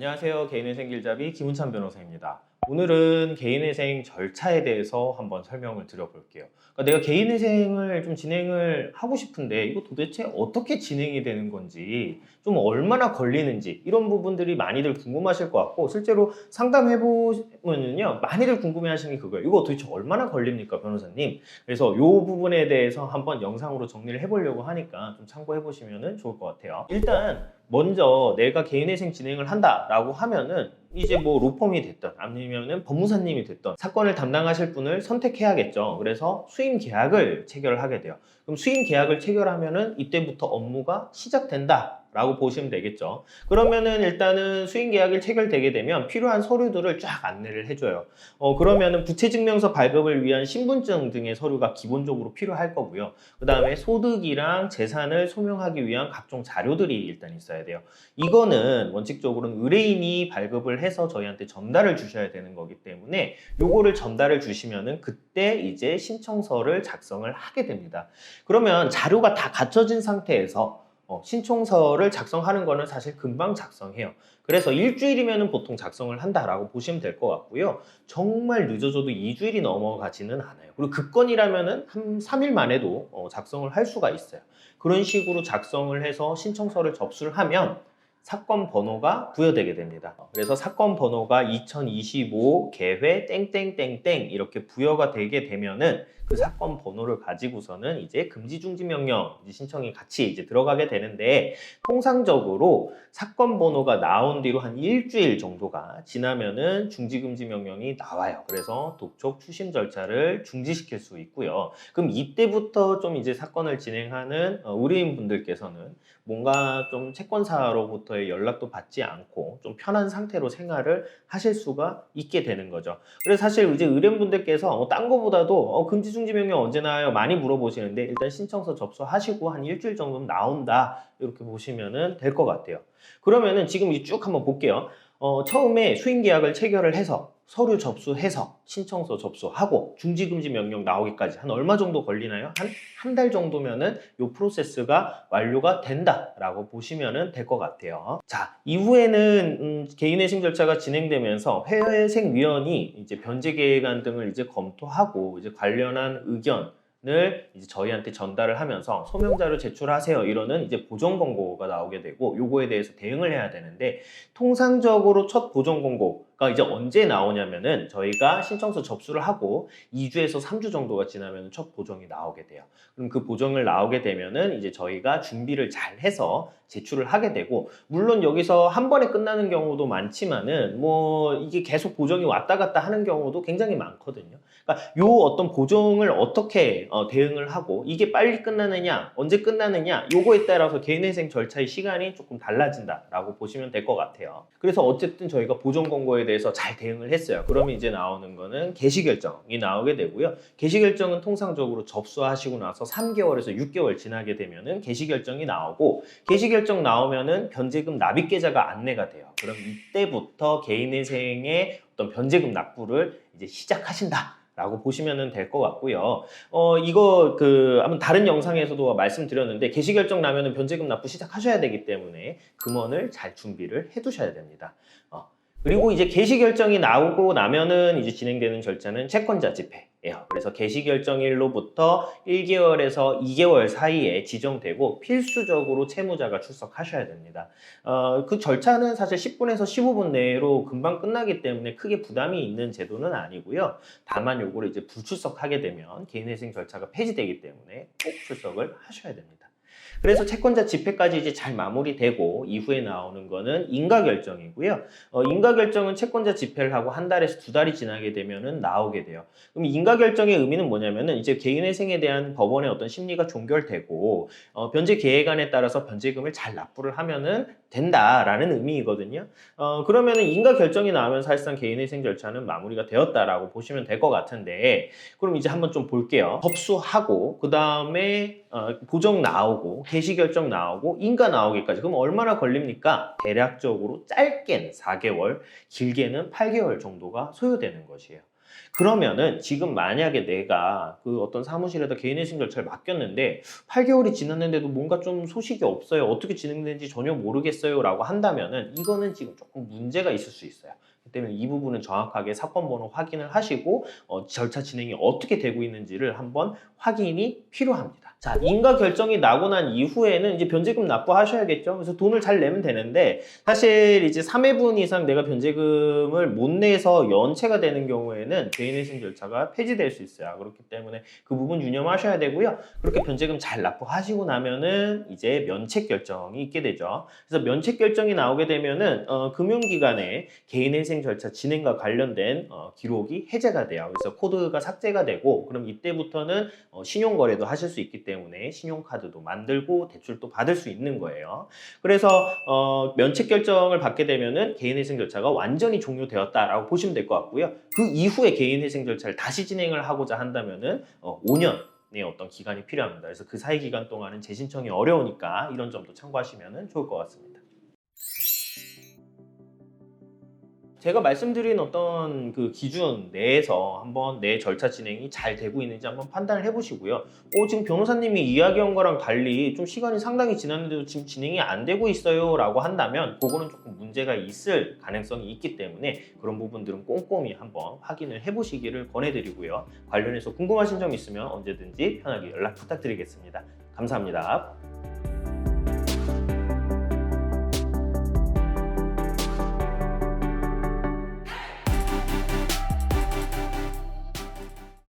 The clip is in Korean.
안녕하세요. 개인회생 길잡이 김은찬 변호사입니다. 오늘은 개인회생 절차에 대해서 한번 설명을 드려볼게요. 그러니까 내가 개인회생을 좀 진행을 하고 싶은데 이거 도대체 어떻게 진행이 되는 건지, 좀 얼마나 걸리는지 이런 부분들이 많이들 궁금하실 것 같고, 실제로 상담해보면요 많이들 궁금해하시는 게 그거예요. 이거 도대체 얼마나 걸립니까, 변호사님? 그래서 이 부분에 대해서 한번 영상으로 정리를 해보려고 하니까 좀 참고해보시면 좋을 것 같아요. 일단 먼저 내가 개인회생 진행을 한다라고 하면은 이제 뭐 로펌이 됐든 아니면은 법무사님이 됐든 사건을 담당하실 분을 선택해야겠죠. 그래서 수임 계약을 체결을 하게 돼요. 그럼 수임 계약을 체결하면은 이때부터 업무가 시작된다 라고 보시면 되겠죠. 그러면은 일단은 수임 계약이 체결되게 되면 필요한 서류들을 쫙 안내를 해줘요. 그러면은 부채증명서 발급을 위한 신분증 등의 서류가 기본적으로 필요할 거고요. 그 다음에 소득이랑 재산을 소명하기 위한 각종 자료들이 일단 있어야 돼요. 이거는 원칙적으로는 의뢰인이 발급을 해서 저희한테 전달을 주셔야 되는 거기 때문에 요거를 전달을 주시면은 그때 이제 신청서를 작성을 하게 됩니다. 그러면 자료가 다 갖춰진 상태에서 신청서를 작성하는 거는 사실 금방 작성해요. 그래서 일주일이면 보통 작성을 한다라고 보시면 될 것 같고요. 정말 늦어져도 2주일이 넘어가지는 않아요. 그리고 급건이라면은 한 3일 만에도 작성을 할 수가 있어요. 그런 식으로 작성을 해서 신청서를 접수를 하면 사건 번호가 부여되게 됩니다. 그래서 사건 번호가 2025 개회 땡땡땡땡 이렇게 부여가 되게 되면은 그 사건 번호를 가지고서는 이제 금지 중지 명령 신청이 같이 이제 들어가게 되는데, 통상적으로 사건 번호가 나온 뒤로 한 일주일 정도가 지나면은 중지 금지 명령이 나와요. 그래서 독촉 추심 절차를 중지시킬 수 있고요. 그럼 이때부터 좀 이제 사건을 진행하는 의뢰인 분들께서는 뭔가 좀 채권사로부터의 연락도 받지 않고 좀 편한 상태로 생활을 하실 수가 있게 되는 거죠. 그래서 사실 이제 의뢰인분들께서 딴 거보다도 금지 중지 명령 언제 나와요? 많이 물어보시는데, 일단 신청서 접수하시고 한 일주일 정도는 나온다 이렇게 보시면 될 것 같아요. 그러면은 지금 쭉 한번 볼게요. 처음에 수임 계약을 체결을 해서 서류 접수해서 신청서 접수하고 중지금지 명령 나오기까지 한 얼마 정도 걸리나요? 한 달 정도면은 이 프로세스가 완료가 된다라고 보시면 될 것 같아요. 자, 이후에는 개인회생 절차가 진행되면서 회생위원이 이제 변제 계획안 등을 이제 검토하고 이제 관련한 의견을 이제 저희한테 전달을 하면서 소명자료 제출하세요 이러는 이제 보정 권고가 나오게 되고, 요거에 대해서 대응을 해야 되는데, 통상적으로 첫 보정 권고가 이제 언제 나오냐면은 저희가 신청서 접수를 하고 2주에서 3주 정도가 지나면 첫 보정이 나오게 돼요. 그럼 그 보정을 나오게 되면은 이제 저희가 준비를 잘 해서 제출을 하게 되고, 물론 여기서 한 번에 끝나는 경우도 많지만은 뭐 이게 계속 보정이 왔다 갔다 하는 경우도 굉장히 많거든요. 그러니까 요 어떤 보정을 어떻게 대응을 하고 이게 빨리 끝나느냐 언제 끝나느냐 요거에 따라서 개인회생 절차의 시간이 조금 달라진다라고 보시면 될 것 같아요. 그래서 어쨌든 저희가 보정 권고에 대해서 잘 대응을 했어요. 그러면 이제 나오는 거는 개시 결정이 나오게 되고요. 개시 결정은 통상적으로 접수하시고 나서 3개월에서 6개월 지나게 되면은 개시 결정이 나오고, 개시 결정 나오면은 변제금 납입 계좌가 안내가 돼요. 그럼 이때부터 개인회생의 어떤 변제금 납부를 이제 시작하신다 라고 보시면 될 것 같고요. 이거 한번 다른 영상에서도 말씀드렸는데, 개시 결정 나면은 변제금 납부 시작하셔야 되기 때문에 금원을 잘 준비를 해 두셔야 됩니다. 그리고 이제 개시 결정이 나오고 나면은 이제 진행되는 절차는 채권자 집회예요. 그래서 개시 결정일로부터 1개월에서 2개월 사이에 지정되고 필수적으로 채무자가 출석하셔야 됩니다. 그 절차는 사실 10분에서 15분 내로 금방 끝나기 때문에 크게 부담이 있는 제도는 아니고요. 다만 요거를 이제 불출석하게 되면 개인회생 절차가 폐지되기 때문에 꼭 출석을 하셔야 됩니다. 그래서 채권자 집회까지 이제 잘 마무리되고 이후에 나오는 거는 인가결정이고요. 인가결정은 채권자 집회를 하고 한 달에서 2달이 지나게 되면은 나오게 돼요. 그럼 인가결정의 의미는 뭐냐면은 이제 개인회생에 대한 법원의 어떤 심리가 종결되고 변제 계획안에 따라서 변제금을 잘 납부를 하면은 된다라는 의미이거든요. 그러면은 인가결정이 나오면 사실상 개인회생 절차는 마무리가 되었다라고 보시면 될 것 같은데, 그럼 이제 한번 좀 볼게요. 접수하고 그 다음에 보정 나오고 개시 결정 나오고 인가 나오기까지 그럼 얼마나 걸립니까? 대략적으로 짧게는 4개월, 길게는 8개월 정도가 소요되는 것이에요. 그러면은 지금 만약에 내가 그 어떤 사무실에다 개인회생 절차를 맡겼는데 8개월이 지났는데도 뭔가 좀 소식이 없어요. 어떻게 진행되는지 전혀 모르겠어요. 라고 한다면은 이거는 지금 조금 문제가 있을 수 있어요. 그렇기 때문에 이 부분은 정확하게 사건 번호 확인을 하시고 절차 진행이 어떻게 되고 있는지를 한번 확인이 필요합니다. 자, 인가 결정이 나고 난 이후에는 이제 변제금 납부하셔야겠죠. 그래서 돈을 잘 내면 되는데 사실 이제 3회분 이상 내가 변제금을 못 내서 연체가 되는 경우에는 개인회생 절차가 폐지될 수 있어요. 그렇기 때문에 그 부분 유념하셔야 되고요. 그렇게 변제금 잘 납부하시고 나면은 이제 면책 결정이 있게 되죠. 그래서 면책 결정이 나오게 되면은 금융기관에 개인회생 절차 진행과 관련된 기록이 해제가 돼요. 그래서 코드가 삭제가 되고 그럼 이때부터는 신용거래도 하실 수 있기 때문에 신용카드도 만들고 대출도 받을 수 있는 거예요. 그래서 면책 결정을 받게 되면은 개인회생 절차가 완전히 종료되었다라고 보시면 될 것 같고요. 그 이후에 개인회생 절차를 다시 진행을 하고자 한다면은 5년 의 어떤 기간이 필요합니다. 그래서 그 사이 기간 동안은 재신청이 어려우니까 이런 점도 참고하시면 좋을 것 같습니다. 제가 말씀드린 어떤 그 기준 내에서 한번 내 절차 진행이 잘 되고 있는지 한번 판단을 해보시고요. 지금 변호사님이 이야기한 거랑 달리 좀 시간이 상당히 지났는데도 지금 진행이 안 되고 있어요 라고 한다면 그거는 조금 문제가 있을 가능성이 있기 때문에 그런 부분들은 꼼꼼히 한번 확인을 해보시기를 권해드리고요. 관련해서 궁금하신 점 있으면 언제든지 편하게 연락 부탁드리겠습니다. 감사합니다.